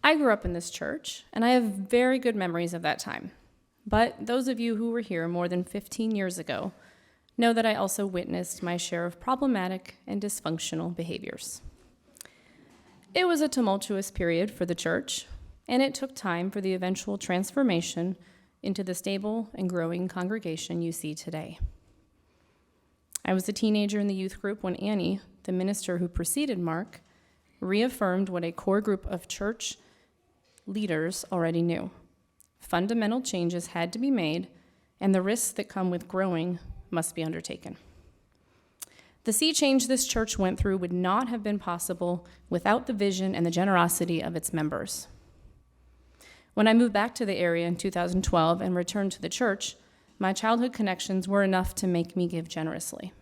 I grew up in this church, and I have very good memories of that time. But those of you who were here more than 15 years ago know that I also witnessed my share of problematic and dysfunctional behaviors. It was a tumultuous period for the church, and it took time for the eventual transformation into the stable and growing congregation you see today. I was a teenager in the youth group when Annie, the minister who preceded Mark, reaffirmed what a core group of church leaders already knew. Fundamental changes had to be made, and the risks that come with growing must be undertaken. The sea change this church went through would not have been possible without the vision and the generosity of its members. When I moved back to the area in 2012 and returned to the church, my childhood connections were enough to make me give generously.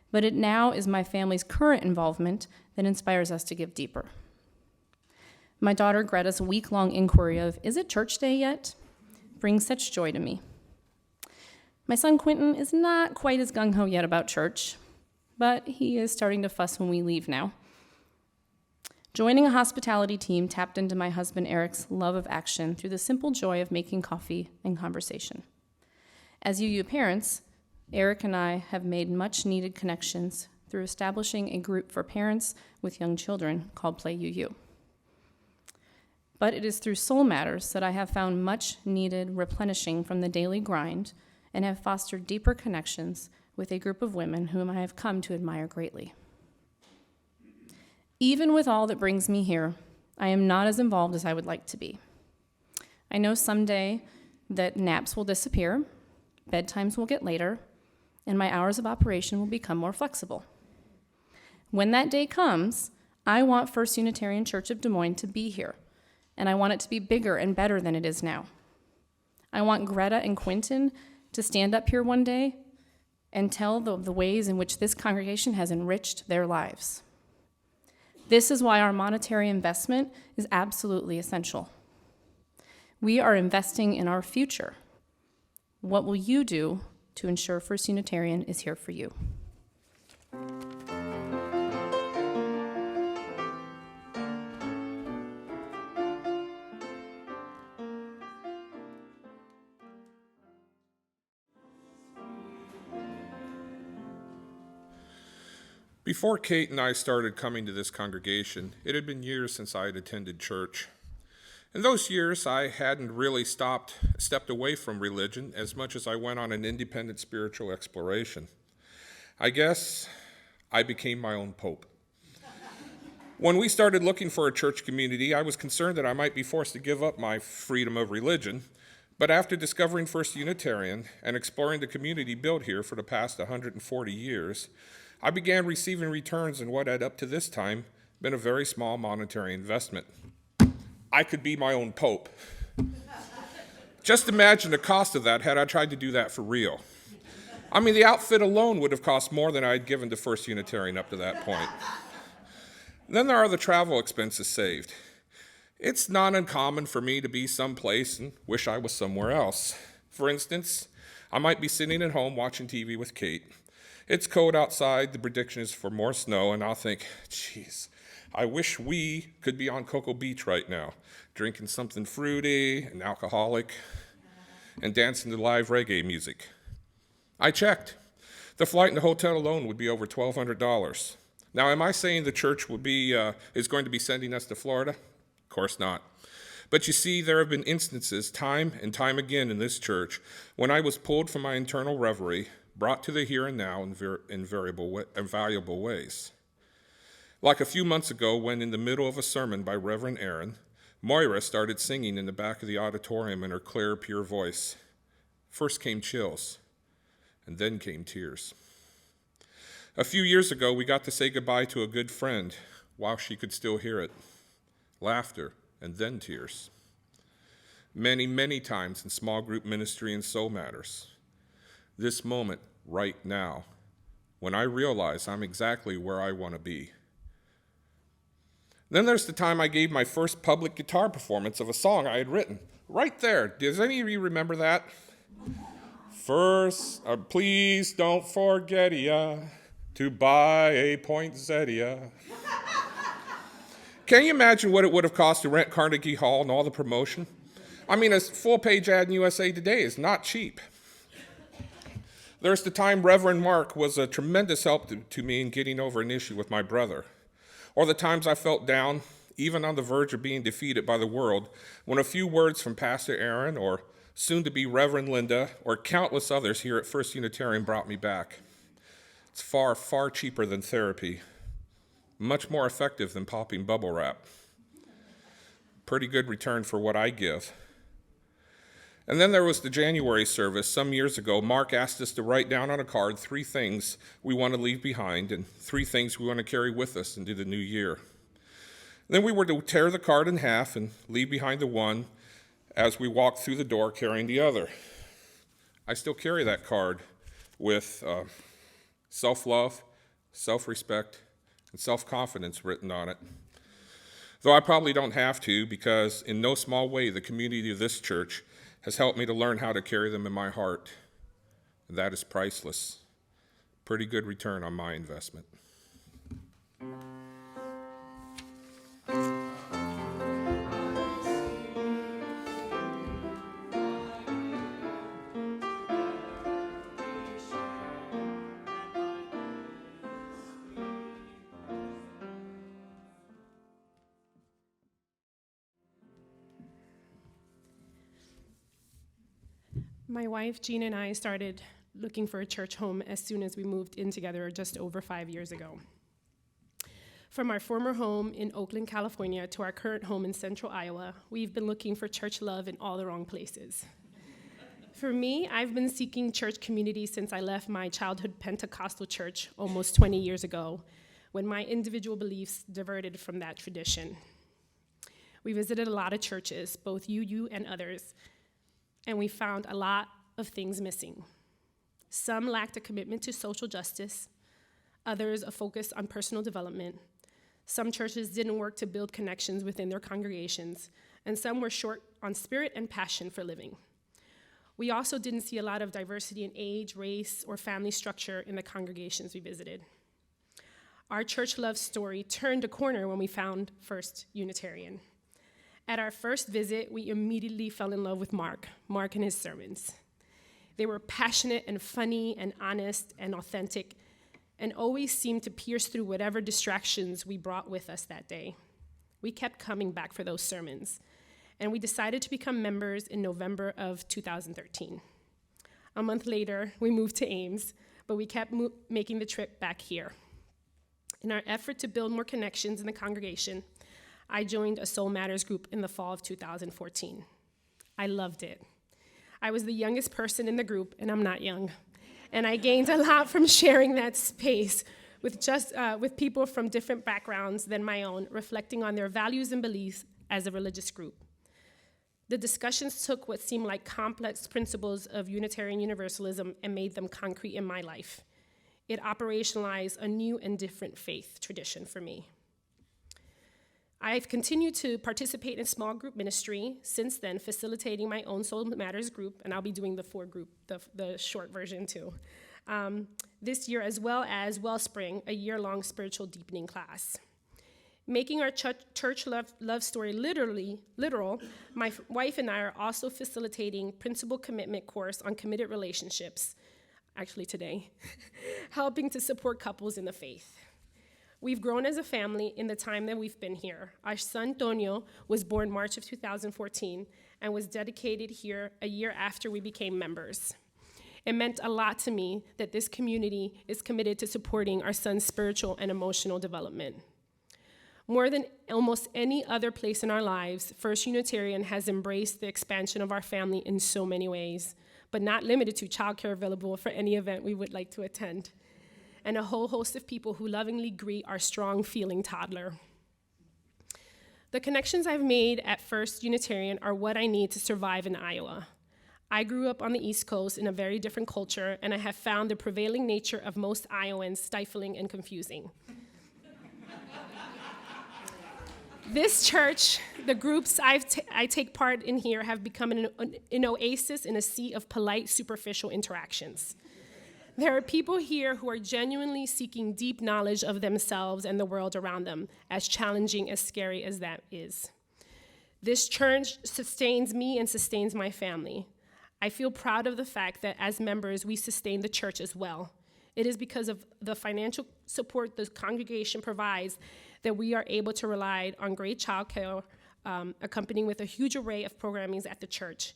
But it now is my family's current involvement that inspires us to give deeper. My daughter Greta's week-long inquiry of, "Is it church day yet?" brings such joy to me. My son Quentin is not quite as gung-ho yet about church, but he is starting to fuss when we leave now. Joining a hospitality team tapped into my husband Eric's love of action through the simple joy of making coffee and conversation. As UU parents, Eric and I have made much-needed connections through establishing a group for parents with young children called Play UU. But it is through Soul Matters that I have found much-needed replenishing from the daily grind and have fostered deeper connections with a group of women whom I have come to admire greatly. Even with all that brings me here, I am not as involved as I would like to be. I know someday that naps will disappear, bedtimes will get later, and my hours of operation will become more flexible. When that day comes, I want First Unitarian Church of Des Moines to be here, and I want it to be bigger and better than it is now. I want Greta and Quentin to stand up here one day and tell the ways in which this congregation has enriched their lives. This is why our monetary investment is absolutely essential. We are investing in our future. What will you do to ensure First Unitarian is here for you? Before Kate and I started coming to this congregation, it had been years since I had attended church. In those years, I hadn't really stepped away from religion as much as I went on an independent spiritual exploration. I guess I became my own pope. When we started looking for a church community, I was concerned that I might be forced to give up my freedom of religion. But after discovering First Unitarian and exploring the community built here for the past 140 years, I began receiving returns in what had up to this time been a very small monetary investment. I could be my own pope. Just imagine the cost of that had I tried to do that for real. I mean, the outfit alone would have cost more than I had given to First Unitarian up to that point. Then there are the travel expenses saved. It's not uncommon for me to be someplace and wish I was somewhere else. For instance, I might be sitting at home watching TV with Kate. It's cold outside, the prediction is for more snow, and I'll think, geez, I wish we could be on Cocoa Beach right now, drinking something fruity and alcoholic, and dancing to live reggae music. I checked. The flight and the hotel alone would be over $1,200. Now, am I saying the church is going to be sending us to Florida? Of course not. But you see, there have been instances time and time again in this church when I was pulled from my internal reverie, brought to the here and now in valuable ways. Like a few months ago when in the middle of a sermon by Reverend Aaron, Moira started singing in the back of the auditorium in her clear, pure voice. First came chills, and then came tears. A few years ago, we got to say goodbye to a good friend while she could still hear it. Laughter, and then tears. Many, many times in small group ministry and Soul Matters. This moment, right now, when I realize I'm exactly where I want to be. Then there's the time I gave my first public guitar performance of a song I had written. Right there. Does any of you remember that? First, please don't forget to buy a poinsettia. Can you imagine what it would have cost to rent Carnegie Hall and all the promotion? I mean, a full-page ad in USA Today is not cheap. There's the time Reverend Mark was a tremendous help to me in getting over an issue with my brother, or the times I felt down, even on the verge of being defeated by the world, when a few words from Pastor Aaron or soon-to-be Reverend Linda or countless others here at First Unitarian brought me back. It's far, far cheaper than therapy, much more effective than popping bubble wrap. Pretty good return for what I give. And then there was the January service. Some years ago, Mark asked us to write down on a card 3 things we want to leave behind and 3 things we want to carry with us into the new year. Then we were to tear the card in half and leave behind the one as we walked through the door carrying the other. I still carry that card with self-love, self-respect, and self-confidence written on it. Though I probably don't have to, because in no small way the community of this church has helped me to learn how to carry them in my heart. And that is priceless. Pretty good return on my investment. My wife, Jean, and I started looking for a church home as soon as we moved in together just over 5 years ago. From our former home in Oakland, California, to our current home in central Iowa, we've been looking for church love in all the wrong places. For me, I've been seeking church community since I left my childhood Pentecostal church almost 20 years ago, when my individual beliefs diverted from that tradition. We visited a lot of churches, both UU and others, and we found a lot of things missing. Some lacked a commitment to social justice, others a focus on personal development. Some churches didn't work to build connections within their congregations, and some were short on spirit and passion for living. We also didn't see a lot of diversity in age, race, or family structure in the congregations we visited. Our church love story turned a corner when we found First Unitarian. At our first visit, we immediately fell in love with Mark and his sermons. They were passionate and funny and honest and authentic, and always seemed to pierce through whatever distractions we brought with us that day. We kept coming back for those sermons, and we decided to become members in November of 2013. A month later, we moved to Ames, but we kept making the trip back here. In our effort to build more connections in the congregation, I joined a Soul Matters group in the fall of 2014. I loved it. I was the youngest person in the group, and I'm not young. And I gained a lot from sharing that space with people from different backgrounds than my own, reflecting on their values and beliefs as a religious group. The discussions took what seemed like complex principles of Unitarian Universalism and made them concrete in my life. It operationalized a new and different faith tradition for me. I've continued to participate in small group ministry since then, facilitating my own Soul Matters group, and I'll be doing the short version too, this year, as well as Wellspring, a year-long spiritual deepening class. Making our church love story literal, my wife and I are also facilitating Principal Commitment course on committed relationships, actually today, helping to support couples in the faith. We've grown as a family in the time that we've been here. Our son, Tonio, was born March of 2014 and was dedicated here a year after we became members. It meant a lot to me that this community is committed to supporting our son's spiritual and emotional development. More than almost any other place in our lives, First Unitarian has embraced the expansion of our family in so many ways, but not limited to childcare available for any event we would like to attend, and a whole host of people who lovingly greet our strong-feeling toddler. The connections I've made at First Unitarian are what I need to survive in Iowa. I grew up on the East Coast in a very different culture, and I have found the prevailing nature of most Iowans stifling and confusing. This church, the groups I take part in here have become an oasis in a sea of polite, superficial interactions. There are people here who are genuinely seeking deep knowledge of themselves and the world around them, as challenging, as scary as that is. This church sustains me and sustains my family. I feel proud of the fact that as members, we sustain the church as well. It is because of the financial support the congregation provides that we are able to rely on great childcare, accompanying with a huge array of programming at the church.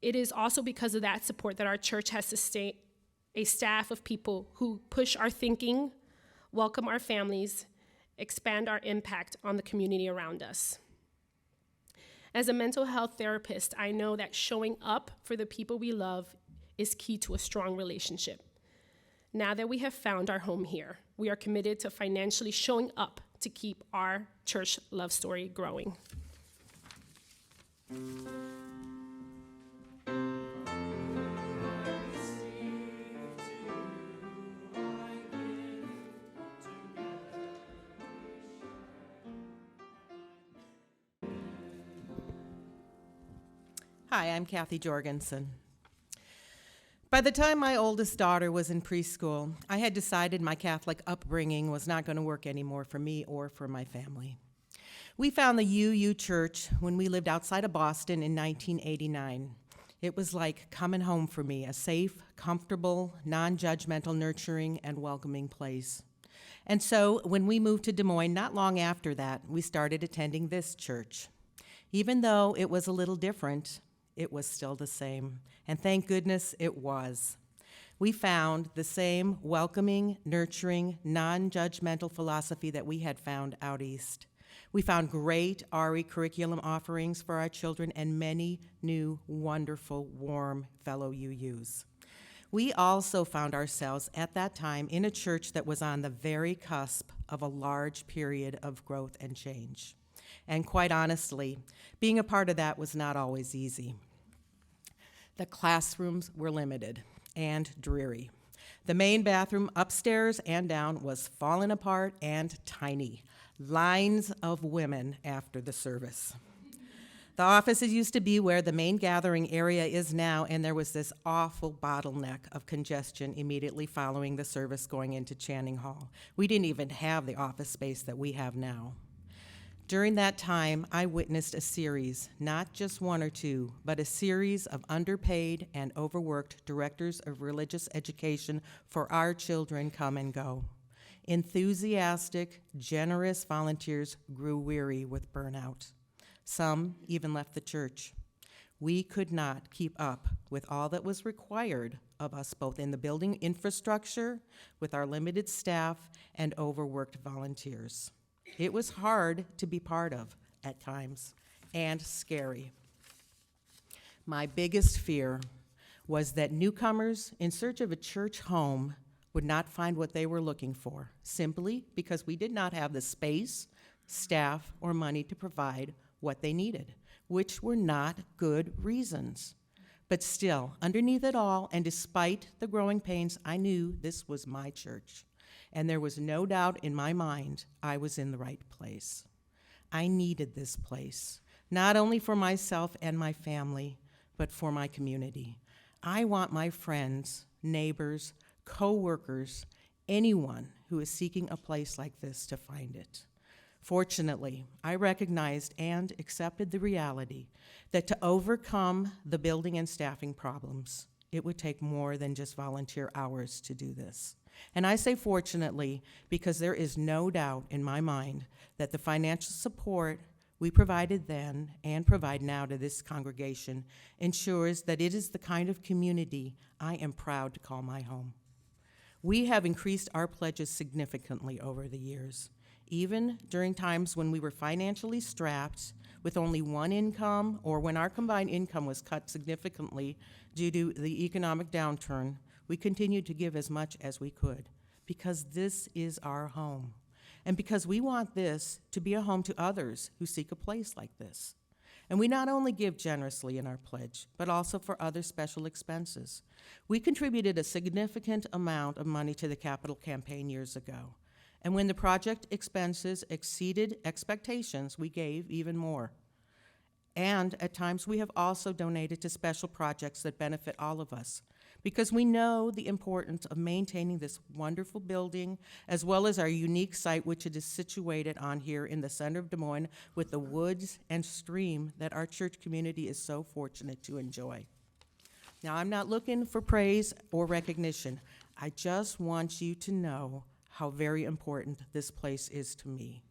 It is also because of that support that our church has sustained a staff of people who push our thinking, welcome our families, expand our impact on the community around us. As a mental health therapist, I know that showing up for the people we love is key to a strong relationship. Now that we have found our home here, we are committed to financially showing up to keep our church love story growing. Hi, I'm Kathy Jorgensen. By the time my oldest daughter was in preschool, I had decided my Catholic upbringing was not going to work anymore for me or for my family. We found the UU Church when we lived outside of Boston in 1989. It was like coming home for me, a safe, comfortable, non-judgmental, nurturing, and welcoming place. And so when we moved to Des Moines, not long after that, we started attending this church. Even though it was a little different, it was still the same, and thank goodness it was. We found the same welcoming, nurturing, non-judgmental philosophy that we had found out east. We found great RE curriculum offerings for our children and many new, wonderful, warm fellow UUs. We also found ourselves at that time in a church that was on the very cusp of a large period of growth and change. And quite honestly, being a part of that was not always easy. The classrooms were limited and dreary. The main bathroom upstairs and down was falling apart and tiny. Lines of women after the service. The offices used to be where the main gathering area is now, and there was this awful bottleneck of congestion immediately following the service going into Channing Hall. We didn't even have the office space that we have now. During that time, I witnessed a series, not just one or two, but a series of underpaid and overworked directors of religious education for our children come and go. Enthusiastic, generous volunteers grew weary with burnout. Some even left the church. We could not keep up with all that was required of us, both in the building infrastructure, with our limited staff, and overworked volunteers. It was hard to be part of at times, and scary. My biggest fear was that newcomers in search of a church home would not find what they were looking for, simply because we did not have the space, staff, or money to provide what they needed, which were not good reasons. But still, underneath it all, and despite the growing pains, I knew this was my church. And there was no doubt in my mind I was in the right place. I needed this place, not only for myself and my family, but for my community. I want my friends, neighbors, co-workers, anyone who is seeking a place like this to find it. Fortunately, I recognized and accepted the reality that to overcome the building and staffing problems, it would take more than just volunteer hours to do this. And I say fortunately because there is no doubt in my mind that the financial support we provided then and provide now to this congregation ensures that it is the kind of community I am proud to call my home. We have increased our pledges significantly over the years, even during times when we were financially strapped with only one income or when our combined income was cut significantly due to the economic downturn. We continued to give as much as we could because this is our home and because we want this to be a home to others who seek a place like this. And we not only give generously in our pledge, but also for other special expenses. We contributed a significant amount of money to the capital campaign years ago. And when the project expenses exceeded expectations, we gave even more. And at times we have also donated to special projects that benefit all of us, because we know the importance of maintaining this wonderful building as well as our unique site, which it is situated on here in the center of Des Moines with the woods and stream that our church community is so fortunate to enjoy. Now, I'm not looking for praise or recognition. I just want you to know how very important this place is to me.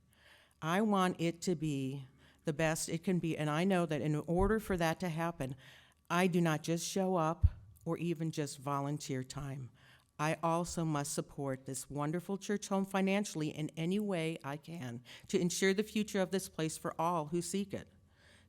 I want it to be the best it can be, and I know that in order for that to happen, I do not just show up or even just volunteer time. I also must support this wonderful church home financially in any way I can to ensure the future of this place for all who seek it.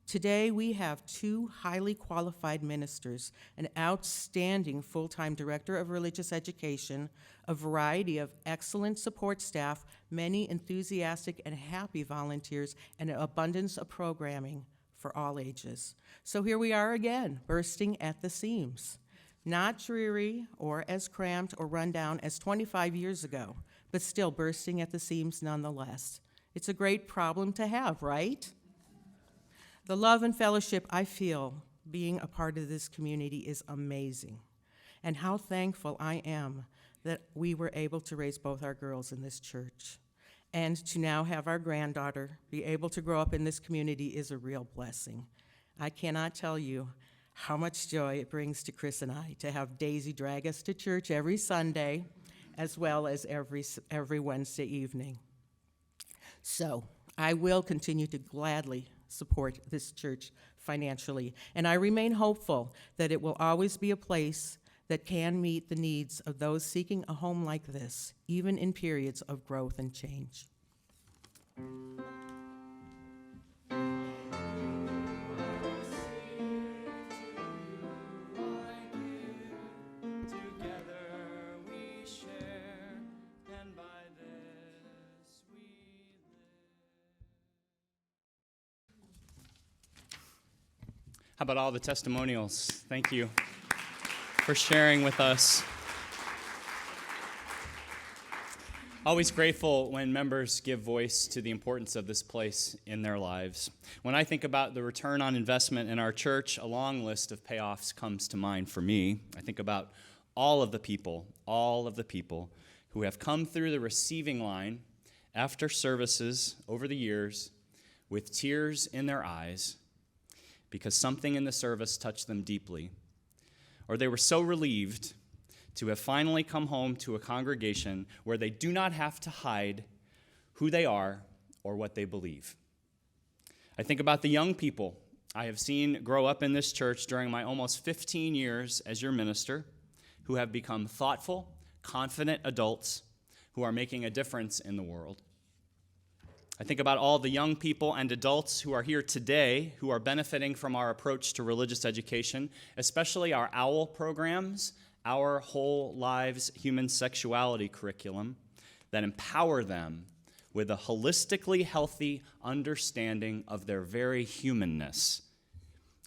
Today, we have 2 highly qualified ministers, an outstanding full-time director of religious education, a variety of excellent support staff, many enthusiastic and happy volunteers, and an abundance of programming for all ages. So here we are again, bursting at the seams. Not dreary or as cramped or run down as 25 years ago, but still bursting at the seams nonetheless. It's a great problem to have, right? The love and fellowship I feel being a part of this community is amazing. And how thankful I am that we were able to raise both our girls in this church. And to now have our granddaughter be able to grow up in this community is a real blessing. I cannot tell you how much joy it brings to Chris and I to have Daisy drag us to church every Sunday, as well as every Wednesday evening. So I will continue to gladly support this church financially, and I remain hopeful that it will always be a place that can meet the needs of those seeking a home like this, even in periods of growth and change. How about all the testimonials? Thank you for sharing with us. Always grateful when members give voice to the importance of this place in their lives. When I think about the return on investment in our church, a long list of payoffs comes to mind for me. I think about all of the people who have come through the receiving line after services over the years with tears in their eyes, because something in the service touched them deeply, or they were so relieved to have finally come home to a congregation where they do not have to hide who they are or what they believe. I think about the young people I have seen grow up in this church during my almost 15 years as your minister, who have become thoughtful, confident adults who are making a difference in the world. I think about all the young people and adults who are here today who are benefiting from our approach to religious education, especially our OWL programs, our Whole Lives Human Sexuality curriculum, that empower them with a holistically healthy understanding of their very humanness.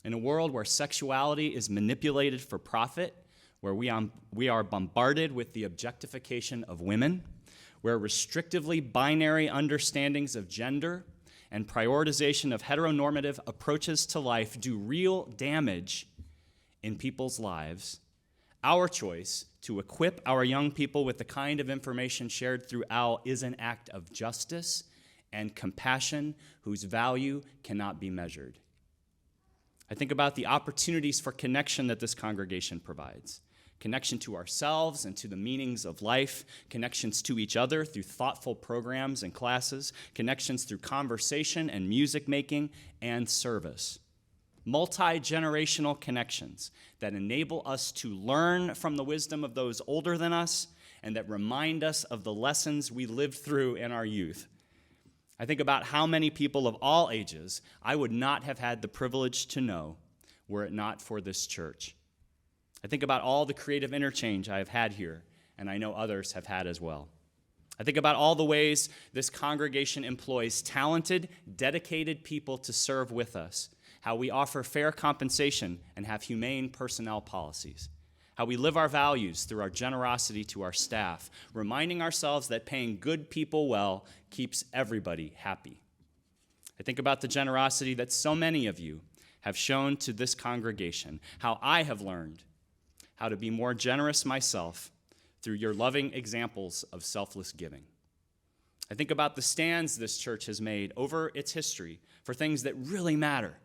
In a world where sexuality is manipulated for profit, where we are bombarded with the objectification of women, where restrictively binary understandings of gender and prioritization of heteronormative approaches to life do real damage in people's lives, our choice to equip our young people with the kind of information shared through OWL is an act of justice and compassion whose value cannot be measured. I think about the opportunities for connection that this congregation provides. Connection to ourselves and to the meanings of life, connections to each other through thoughtful programs and classes, connections through conversation and music making and service. Multi-generational connections that enable us to learn from the wisdom of those older than us and that remind us of the lessons we lived through in our youth. I think about how many people of all ages I would not have had the privilege to know were it not for this church. I think about all the creative interchange I have had here, and I know others have had as well. I think about all the ways this congregation employs talented, dedicated people to serve with us, how we offer fair compensation and have humane personnel policies, how we live our values through our generosity to our staff, reminding ourselves that paying good people well keeps everybody happy. I think about the generosity that so many of you have shown to this congregation, how I have learned how to be more generous myself through your loving examples of selfless giving. I think about the stands this church has made over its history for things that really matter.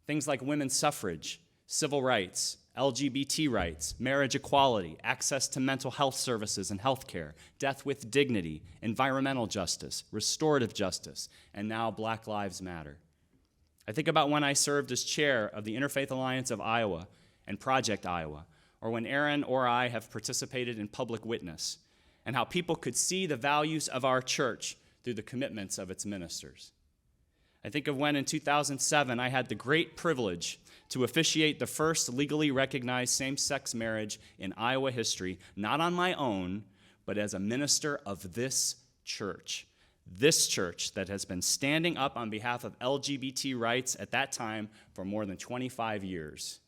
Things like women's suffrage, civil rights, LGBT rights, marriage equality, access to mental health services and health care, death with dignity, environmental justice, restorative justice, and now Black Lives Matter. I think about when I served as chair of the Interfaith Alliance of Iowa and Project Iowa, or when Aaron or I have participated in public witness, and how people could see the values of our church through the commitments of its ministers. I think of when in 2007 I had the great privilege to officiate the first legally recognized same-sex marriage in Iowa history, not on my own, but as a minister of this church that has been standing up on behalf of LGBT rights at that time for more than 25 years.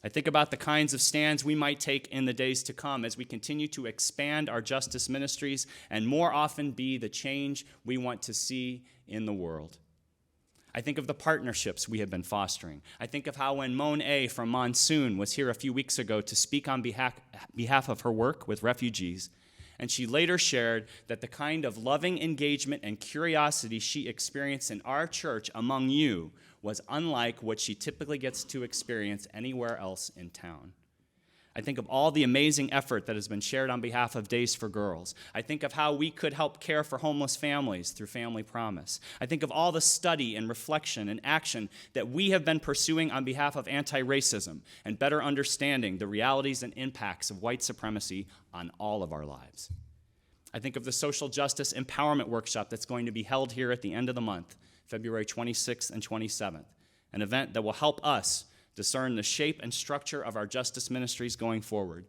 I think about the kinds of stands we might take in the days to come as we continue to expand our justice ministries and more often be the change we want to see in the world. I think of the partnerships we have been fostering. I think of how when Moan A. from Monsoon was here a few weeks ago to speak on behalf of her work with refugees, and she later shared that the kind of loving engagement and curiosity she experienced in our church among you was unlike what she typically gets to experience anywhere else in town. I think of all the amazing effort that has been shared on behalf of Days for Girls. I think of how we could help care for homeless families through Family Promise. I think of all the study and reflection and action that we have been pursuing on behalf of anti-racism and better understanding the realities and impacts of white supremacy on all of our lives. I think of the social justice empowerment workshop that's going to be held here at the end of the month, February 26th and 27th, an event that will help us discern the shape and structure of our justice ministries going forward.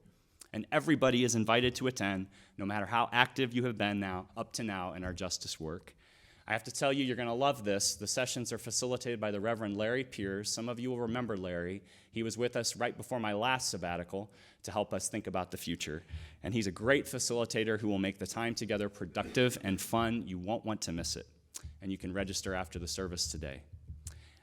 And everybody is invited to attend, no matter how active you have been up to now in our justice work. I have to tell you, you're going to love this. The sessions are facilitated by the Reverend Larry Pierce. Some of you will remember Larry. He was with us right before my last sabbatical to help us think about the future. And he's a great facilitator who will make the time together productive and fun. You won't want to miss it. And you can register after the service today.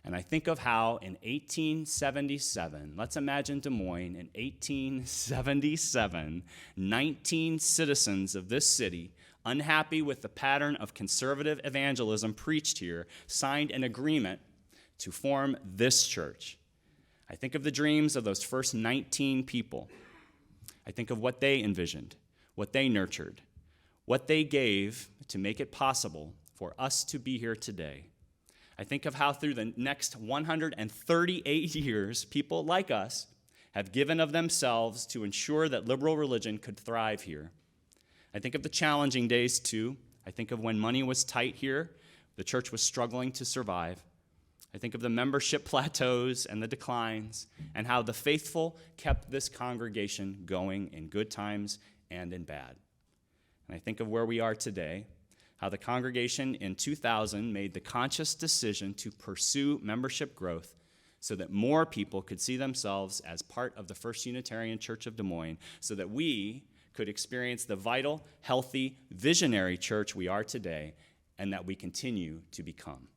And I think of how in 1877, let's imagine Des Moines, in 1877, 19 citizens of this city, unhappy with the pattern of conservative evangelism preached here, signed an agreement to form this church. I think of the dreams of those first 19 people. I think of what they envisioned, what they nurtured, what they gave to make it possible for us to be here today. I think of how through the next 138 years, people like us have given of themselves to ensure that liberal religion could thrive here. I think of the challenging days, too. I think of when money was tight here, the church was struggling to survive. I think of the membership plateaus and the declines, and how the faithful kept this congregation going in good times and in bad. And I think of where we are today, how the congregation in 2000 made the conscious decision to pursue membership growth so that more people could see themselves as part of the First Unitarian Church of Des Moines, so that we could experience the vital, healthy, visionary church we are today, and that we continue to become.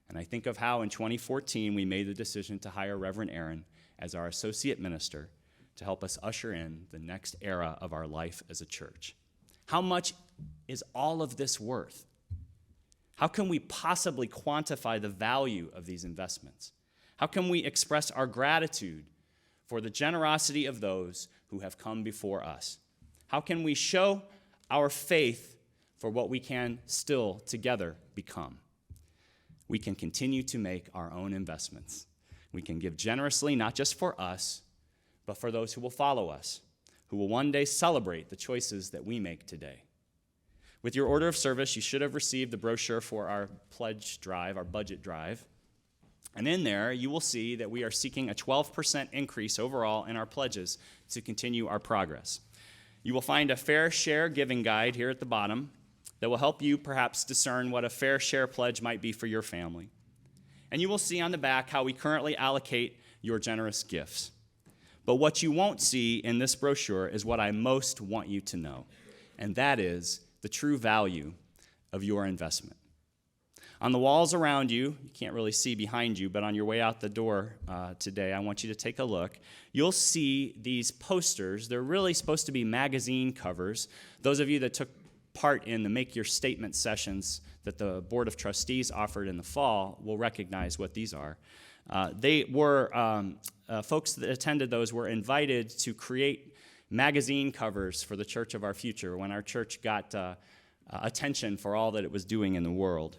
And I think of how in 2014 we made the decision to hire Reverend Aaron as our associate minister to help us usher in the next era of our life as a church. How much is all of this worth? How can we possibly quantify the value of these investments? How can we express our gratitude for the generosity of those who have come before us? How can we show our faith for what we can still together become? We can continue to make our own investments. We can give generously, not just for us, but for those who will follow us, who will one day celebrate the choices that we make today. With your order of service, you should have received the brochure for our pledge drive, our budget drive. And in there, you will see that we are seeking a 12% increase overall in our pledges to continue our progress. You will find a fair share giving guide here at the bottom that will help you perhaps discern what a fair share pledge might be for your family. And you will see on the back how we currently allocate your generous gifts. But what you won't see in this brochure is what I most want you to know, and that is the true value of your investment. On the walls around you, you can't really see behind you, but on your way out the door today, I want you to take a look. You'll see these posters. They're really supposed to be magazine covers. Those of you that took part in the Make Your Statement sessions that the Board of Trustees offered in the fall will recognize what these are. They were, folks that attended those were invited to create magazine covers for the Church of Our Future when our church got attention for all that it was doing in the world.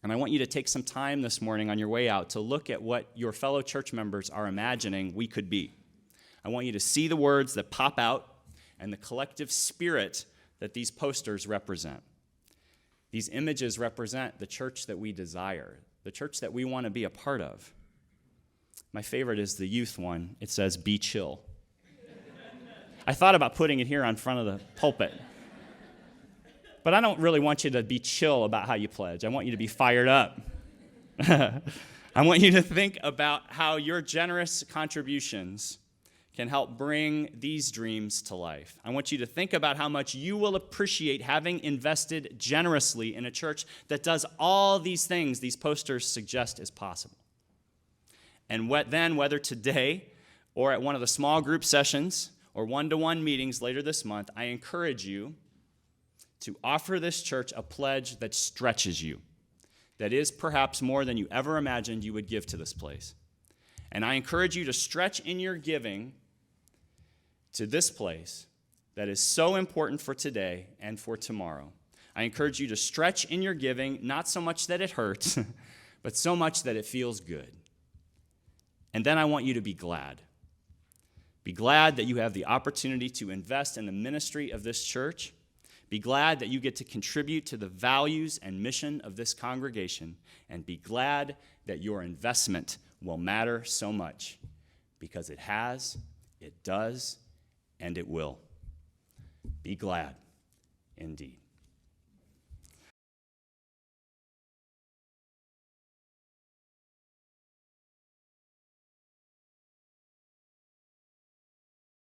And I want you to take some time this morning on your way out to look at what your fellow church members are imagining we could be. I want you to see the words that pop out and the collective spirit that these posters represent. These images represent the church that we desire, the church that we want to be a part of. My favorite is the youth one. It says, "Be chill." I thought about putting it here on front of the pulpit. But I don't really want you to be chill about how you pledge. I want you to be fired up. I want you to think about how your generous contributions can help bring these dreams to life. I want you to think about how much you will appreciate having invested generously in a church that does all these things these posters suggest is possible. And whether today or at one of the small group sessions or one-to-one meetings later this month, I encourage you to offer this church a pledge that stretches you, that is perhaps more than you ever imagined you would give to this place. And I encourage you to stretch in your giving to this place that is so important for today and for tomorrow. I encourage you to stretch in your giving, not so much that it hurts, but so much that it feels good. And then I want you to be glad. Be glad that you have the opportunity to invest in the ministry of this church. Be glad that you get to contribute to the values and mission of this congregation, and be glad that your investment will matter so much, because it has, it does, and it will. Be glad indeed.